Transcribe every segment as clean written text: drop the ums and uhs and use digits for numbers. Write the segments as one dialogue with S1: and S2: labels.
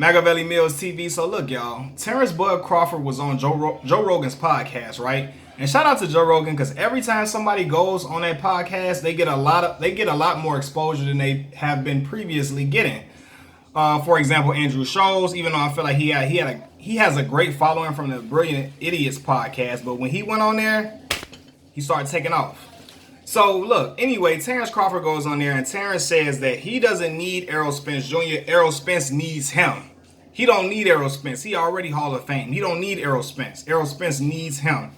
S1: Machiavelli Mills TV. So look, y'all, Terence Bud Crawford was on Joe Rogan's podcast, right? And shout out to Joe Rogan, because every time somebody goes on that podcast, they get a lot more exposure than they have been previously getting. For example, Andrew Scholes, even though I feel like he has a great following from the Brilliant Idiots podcast, but when he went on there, he started taking off. So look, anyway, Terence Crawford goes on there and Terence says that he doesn't need Errol Spence Jr. Errol Spence needs him. He don't need Errol Spence. He already Hall of Fame. He don't need Errol Spence. Errol Spence needs him.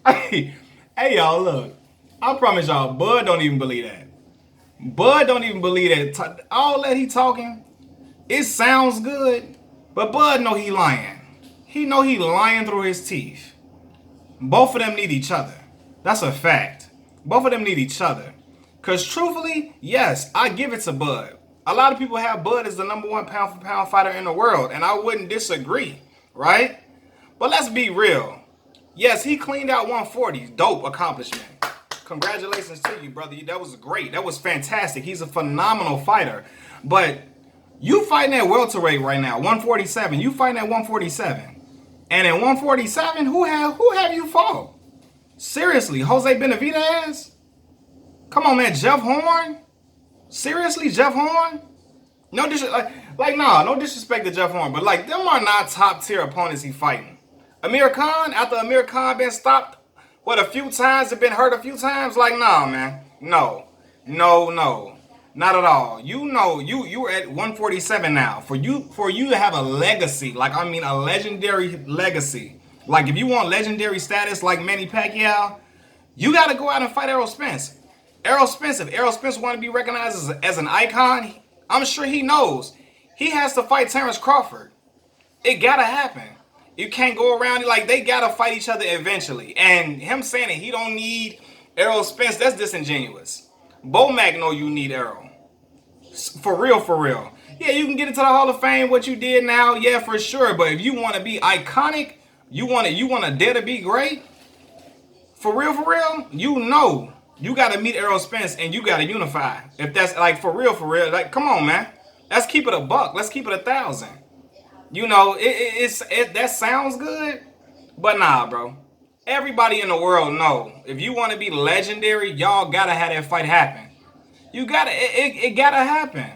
S1: hey, y'all, look. I promise y'all, Bud don't even believe that. Bud don't even believe that. All that he talking, it sounds good, but Bud know he lying. He know he lying through his teeth. Both of them need each other. That's a fact. Both of them need each other. Because truthfully, yes, I give it to Bud. A lot of people have Bud as the #1 pound-for-pound fighter in the world, and I wouldn't disagree, right? But let's be real. Yes, he cleaned out 140. Dope accomplishment. Congratulations to you, brother. That was great. That was fantastic. He's a phenomenal fighter. But you fighting at welterweight right now, 147. You fighting at 147. And at 147, who have you fought? Seriously, Jose Benavidez? Come on, man, Jeff Horn? Seriously, Jeff Horn? No disrespect to Jeff Horn, but like them are not top tier opponents he fighting. Amir Khan, after Amir Khan been stopped a few times, have been hurt a few times, like nah, man, no, not at all. You know, you're at 147 now. For you to have a legacy, a legendary legacy. Like if you want legendary status like Manny Pacquiao, you got to go out and fight Errol Spence. If Errol Spence want to be recognized as an icon, I'm sure he knows he has to fight Terence Crawford. It gotta happen. You can't go around like they gotta fight each other eventually. And him saying that he don't need Errol Spence, that's disingenuous. Bo Mac know you need Errol. For real. Yeah, you can get into the Hall of Fame, what you did now, yeah, for sure. But if you want to be iconic, you want to dare to be great, for real, you know, you got to meet Errol Spence and you got to unify. If that's like for real, like, come on, man. Let's keep it a buck. Let's keep it 1,000. You know, that sounds good, but nah, bro. Everybody in the world know if you want to be legendary, y'all gotta have that fight happen. You gotta, it gotta happen.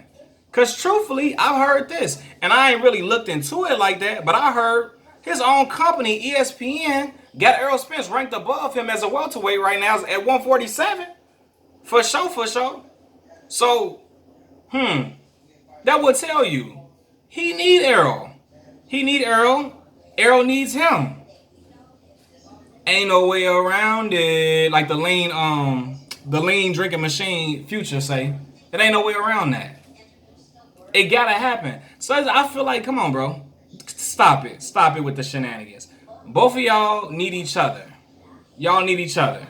S1: Cause truthfully, I've heard this, and I ain't really looked into it like that, but I heard his own company, ESPN, got Errol Spence ranked above him as a welterweight right now at 147. For sure. So, that would tell you he need Errol. Errol needs him. Ain't no way around it. Like the lean drinking machine Future say. It ain't no way around that. It gotta happen. So I feel like, come on, bro. Stop it with the shenanigans. Both of y'all need each other. Y'all need each other.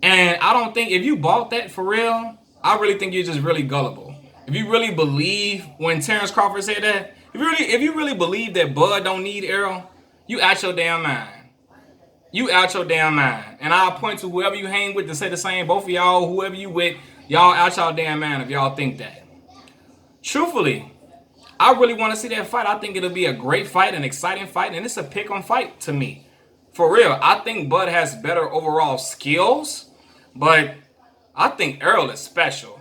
S1: And I don't think, if you bought that for real, I really think you're just really gullible. If you really believe when Terence Crawford said that, if you really believe that Bud don't need Errol, you out your damn mind. You out your damn mind. And I'll point to whoever you hang with to say the same. Both of y'all, whoever you with, y'all out your damn mind if y'all think that. Truthfully, I really want to see that fight. I think it'll be a great fight, an exciting fight, and it's a pick-em fight to me. For real, I think Bud has better overall skills, but I think Errol is special.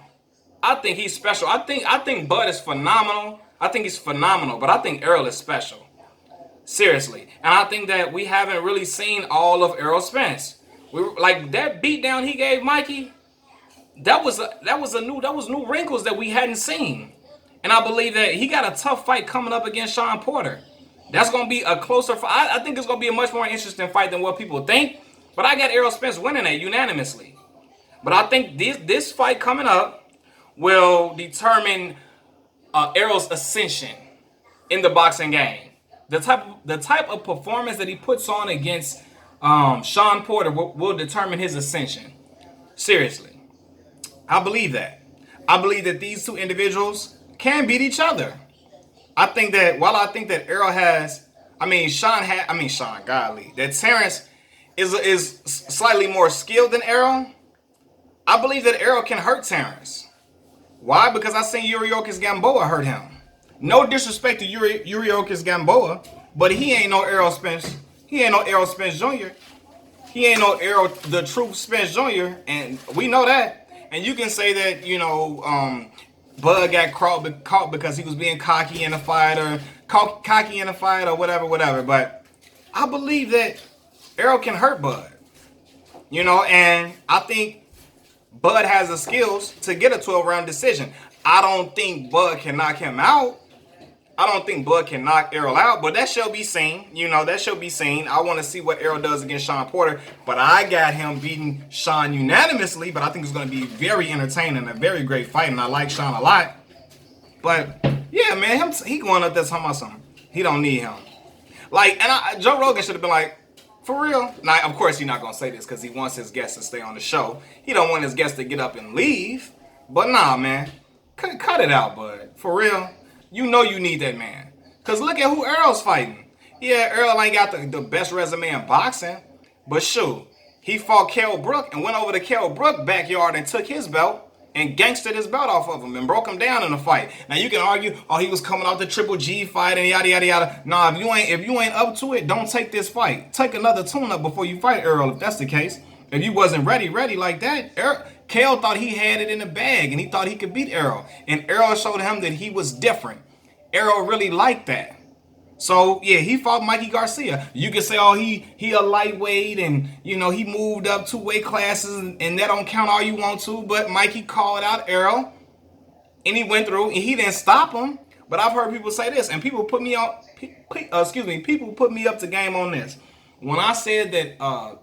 S1: I think he's special. I think Bud is phenomenal. I think he's phenomenal, but I think Errol is special. Seriously. And I think that we haven't really seen all of Errol Spence. Like that beatdown he gave Mikey, that was new wrinkles that we hadn't seen. And I believe that he got a tough fight coming up against Sean Porter. That's going to be a closer fight. I think it's going to be a much more interesting fight than what people think. But I got Errol Spence winning it unanimously. But I think this fight coming up will determine Errol's ascension in the boxing game. The type of performance that he puts on against Sean Porter will determine his ascension. Seriously. I believe that. I believe that these two individuals can beat each other. I think that that Terence is slightly more skilled than Errol. I believe that Errol can hurt Terence. Why? Because I seen Yuriorkis Gamboa hurt him. No disrespect to Yuriorkis Gamboa, but he ain't no Errol Spence. He ain't no Errol Spence Jr. He ain't no Errol the true Spence Jr. And we know that. And you can say that, Bud got caught because he was being cocky in a fight or whatever. But I believe that Errol can hurt Bud. And I think Bud has the skills to get a 12-round decision. I don't think Bud can knock him out. I don't think Bud can knock Errol out, but that shall be seen. That shall be seen. I want to see what Errol does against Sean Porter, but I got him beating Sean unanimously, but I think it's going to be very entertaining, a very great fight, and I like Sean a lot. But, yeah, man, he going up there talking about something. He don't need him. Joe Rogan should have been like, for real? Now, of course, he's not going to say this because he wants his guests to stay on the show. He don't want his guests to get up and leave. But nah, man. Cut it out, bud. For real. You know you need that man. Because look at who Errol's fighting. Yeah, Errol ain't got the best resume in boxing. But shoot, he fought Kell Brook and went over to Kell Brook's backyard and took his belt and gangstered his belt off of him and broke him down in the fight. Now you can argue, he was coming off the Triple G fight and yada yada yada. Nah, if you ain't up to it, don't take this fight. Take another tune-up before you fight Errol, if that's the case. If you wasn't ready like that, Kell thought he had it in the bag and he thought he could beat Errol. And Errol showed him that he was different. Errol really liked that. So, yeah, he fought Mikey Garcia. You can say, he a lightweight and, he moved up 2 weight classes and that don't count all you want to. But Mikey called out Errol and he went through and he didn't stop him. But I've heard people say this and people put me up to game on this. When I said that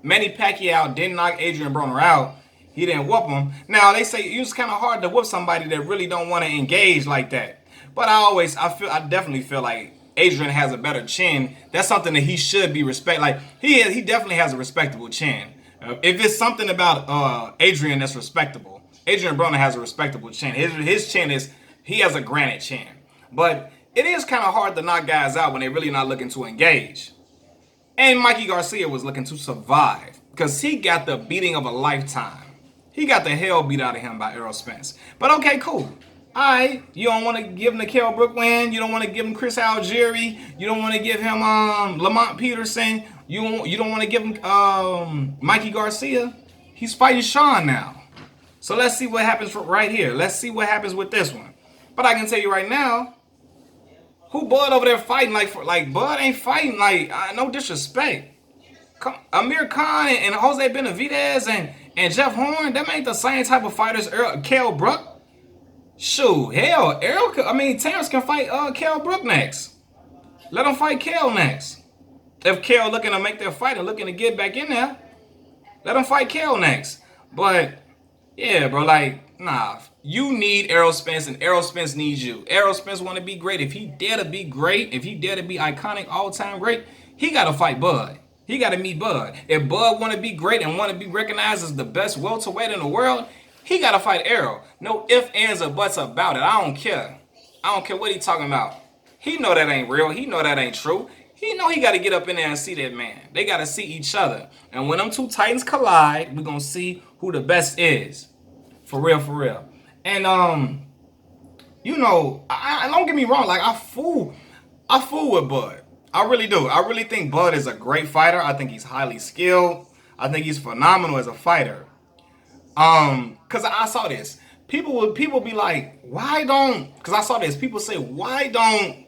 S1: Manny Pacquiao didn't knock Adrian Broner out, he didn't whoop him. Now, they say it's kind of hard to whoop somebody that really don't want to engage like that. But I definitely feel like Adrian has a better chin. That's something that he should be respect. Like he definitely has a respectable chin. If it's something about Adrian that's respectable, Adrian Broner has a respectable chin. His chin he has a granite chin. But it is kind of hard to knock guys out when they're really not looking to engage. And Mikey Garcia was looking to survive because he got the beating of a lifetime. He got the hell beat out of him by Errol Spence. But okay, cool. Alright, you don't want to give him the Kell Brook win. You don't want to give him Chris Algieri. You don't want to give him Lamont Peterson. You don't want to give him Mikey Garcia. He's fighting Sean now. So let's see what happens right here. Let's see what happens with this one. But I can tell you right now, who Bud over there fighting like Bud ain't fighting no disrespect. Amir Khan and Jose Benavidez and Jeff Horn, them ain't the same type of fighters Kell Brook. Shoot, hell, Terence can fight Kell Brook next. Let him fight Kell next. If Kell looking to make their fight and looking to get back in there, let him fight Kell next. But, yeah, bro, nah. You need Errol Spence and Errol Spence needs you. Errol Spence want to be great. If he dare to be great, if he dare to be iconic, all-time great, he got to fight Bud. He got to meet Bud. If Bud want to be great and want to be recognized as the best welterweight in the world, he got to fight Errol. No ifs, ands, or buts about it. I don't care. I don't care what he talking about. He know that ain't real. He know that ain't true. He know he got to get up in there and see that man. They got to see each other. And when them two titans collide, we're going to see who the best is. For real, for real. And, I don't get me wrong. I fool with Bud. I really do. I really think Bud is a great fighter. I think he's highly skilled. I think he's phenomenal as a fighter. Cause I saw this. People be like, why don't? Cause I saw this. People say, why don't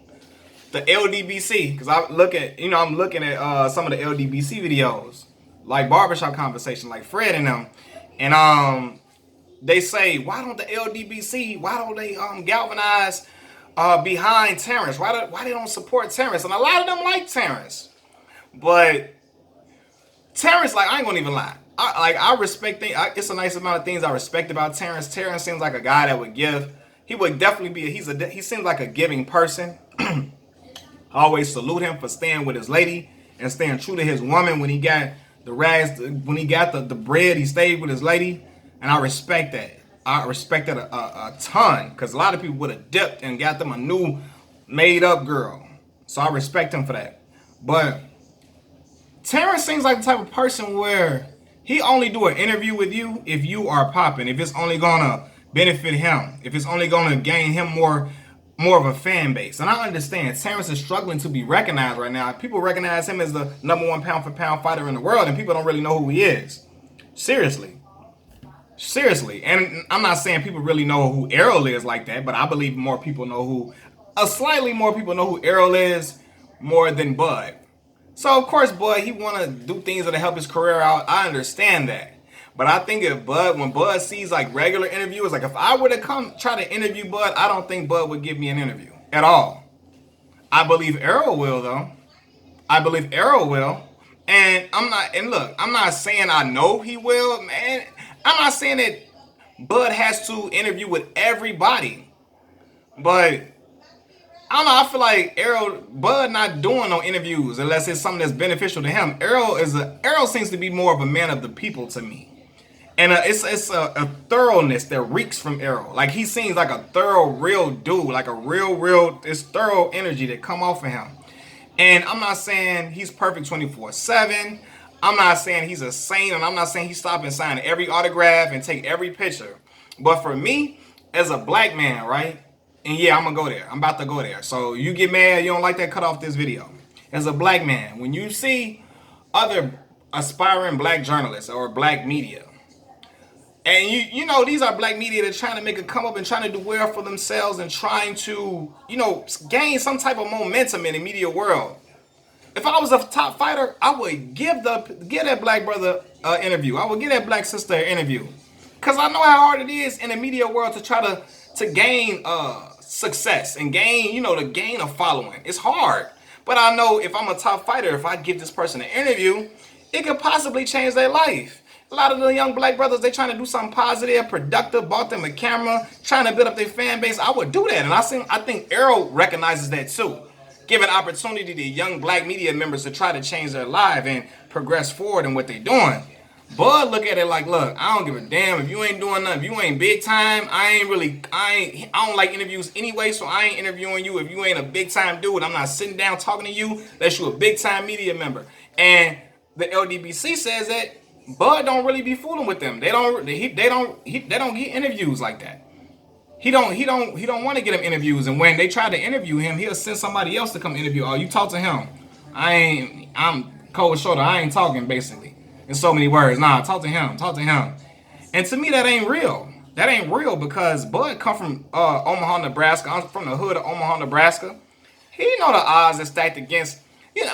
S1: the LDBC? Cause I'm looking at some of the LDBC videos, like barbershop conversation, like Fred and them, and they say, why don't the LDBC? Why don't they galvanize behind Terence? Why they don't support Terence? And a lot of them like Terence, but Terence, I ain't gonna even lie. I respect things. It's a nice amount of things I respect about Terence. Terence seems like a guy that would give. He would definitely be. He seems like a giving person. I always salute him for staying with his lady and staying true to his woman. When he got the rags, when he got the bread, he stayed with his lady, and I respect that. I respect that a ton, because a lot of people would have dipped and got them a new made up girl. So I respect him for that. But Terence seems like the type of person where he only do an interview with you if you are popping. If it's only gonna benefit him, if it's only going to gain him more of a fan base. And I understand Terence is struggling to be recognized right now. People recognize him as the #1 pound for pound fighter in the world, and people don't really know who he is. Seriously. And I'm not saying people really know who ERROL is like that, but I believe slightly more people know who ERROL is more than Bud. So of course Bud, he want to do things that'll help his career out. I understand that. But I think when Bud sees like regular interviewers, like if I were to come try to interview Bud, I don't think Bud would give me an interview at all. I believe ERROL will though. I believe ERROL will. And I'm not saying I know he will, man. I'm not saying that Bud has to interview with everybody. But I don't know, I feel like Bud not doing no interviews unless it's something that's beneficial to him. ERROL seems to be more of a man of the people to me. And it's a thoroughness that reeks from ERROL. Like he seems like a thorough, real dude, like a real, it's thorough energy that come off of him. And I'm not saying he's perfect 24/7. I'm not saying he's a saint, and I'm not saying he stop and sign every autograph and take every picture. But for me, as a black man, right? And yeah, I'm gonna go there. I'm about to go there. So you get mad, you don't like that, cut off this video. As a black man, when you see other aspiring black journalists or black media, and you know these are black media that are trying to make a come up and trying to do well for themselves and trying to, gain some type of momentum in the media world. If I was a top fighter, I would give that black brother an interview. I would give that black sister an interview. Because I know how hard it is in the media world to try to gain success and gain, to gain a following. It's hard. But I know if I'm a top fighter, if I give this person an interview, it could possibly change their life. A lot of the young black brothers, they trying to do something positive, productive, bought them a camera, trying to build up their fan base. I would do that. And I think ERROL recognizes that too. Give an opportunity to young black media members to try to change their life and progress forward in what they're doing. Bud look at it like, look, I don't give a damn if you ain't doing nothing. If you ain't big time, I don't like interviews anyway, so I ain't interviewing you. If you ain't a big time dude, I'm not sitting down talking to you unless you a big time media member. And the LDBC says that Bud don't really be fooling with them. They don't get interviews like that. He don't want to get him interviews, and when they try to interview him, he'll send somebody else to come interview. Oh, you talk to him. I'm cold shoulder. I ain't talking basically in so many words. Nah, talk to him. And to me, that ain't real. That ain't real because Bud come from Omaha, Nebraska. I'm from the hood of Omaha, Nebraska. He know the odds are stacked against.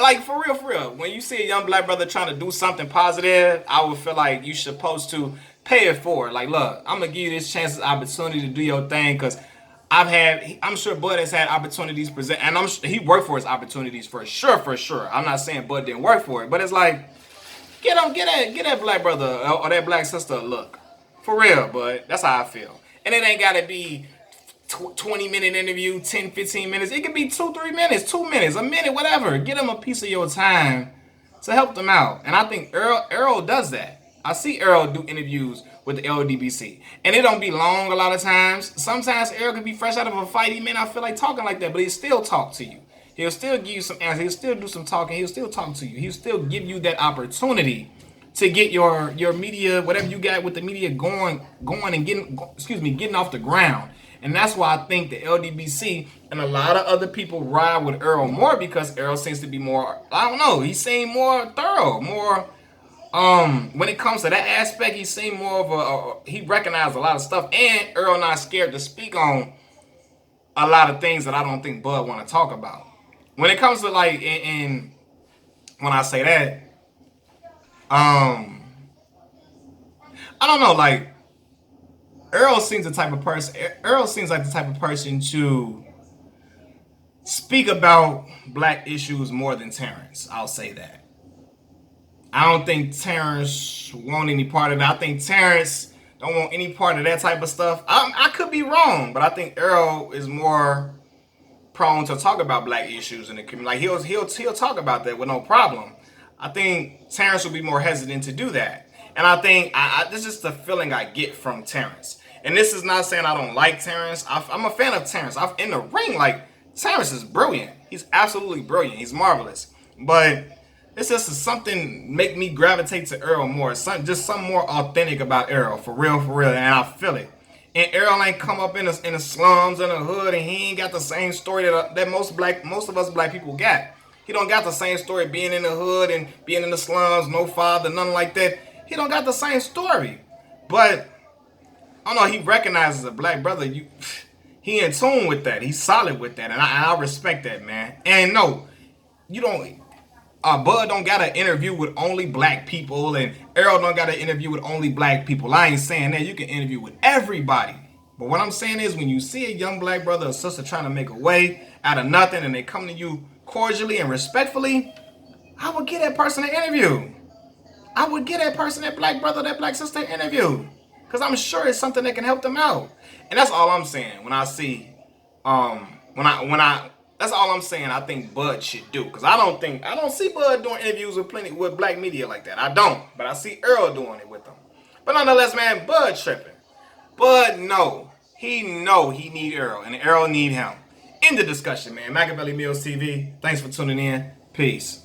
S1: Like for real. When you see a young black brother trying to do something positive, I would feel like you supposed to pay it forward. Like, look, I'm gonna give you this chance, this opportunity to do your thing, because I'm sure Bud has had opportunities present, and he worked for his opportunities for sure. I'm not saying Bud didn't work for it, but it's like, get that black brother or that black sister a look. For real, Bud. That's how I feel. And it ain't gotta be 20-minute interview, 10, 15 minutes. It could be 2-3 minutes, 2 minutes, a minute, whatever. Get them a piece of your time to help them out. And I think ERROL does that. I see ERROL do interviews with the LDBC. And it don't be long a lot of times. Sometimes ERROL can be fresh out of a fight. He may not feel like talking like that, but he'll still talk to you. He'll still give you some answers. He'll still do some talking. He'll still talk to you. He'll still give you that opportunity to get your media, whatever you got with the media going and getting off the ground. And that's why I think the LDBC and a lot of other people ride with ERROL more, because ERROL seems to be more, I don't know, he seems more thorough, more, when it comes to that aspect, he seemed more of he recognized a lot of stuff, and ERROL not scared to speak on a lot of things that I don't think Bud want to talk about. When it comes to like, and when I say that, I don't know, like, ERROL seems like the type of person to speak about black issues more than Terence. I'll say that. I don't think Terence want any part of it. I think Terence don't want any part of that type of stuff. I could be wrong, but I think ERROL is more prone to talk about black issues in the community. Like he'll talk about that with no problem. I think Terence will be more hesitant to do that. And I think this is the feeling I get from Terence. And this is not saying I don't like Terence. I'm a fan of Terence. In the ring, like, Terence is brilliant. He's absolutely brilliant. He's marvelous. But it's just something make me gravitate to ERROL more. Just something more authentic about ERROL. For real. And I feel it. And Errol ain't come up in the slums in the hood, and he ain't got the same story that most of us black people got. He don't got the same story being in the hood and being in the slums, no father, nothing like that. He don't got the same story. But I don't know, he recognizes a black brother. He in tune with that. He's solid with that, and I respect that, man. And no, you don't. Bud don't got an interview with only black people, and Errol don't got an interview with only black people. I ain't saying that. You can interview with everybody. But what I'm saying is, when you see a young black brother or sister trying to make a way out of nothing, and they come to you cordially and respectfully, I would get that person an interview. I would get that person, that black brother, that black sister, an interview, because I'm sure it's something that can help them out. And that's all I'm saying. When I see, that's all I'm saying. I think Bud should do, because I don't see Bud doing interviews with black media like that. I don't, but I see Earl doing it with them. But nonetheless, man, Bud tripping. Bud he need Earl, and Earl need him. End the discussion, man. Machiavelli Mills TV. Thanks for tuning in. Peace.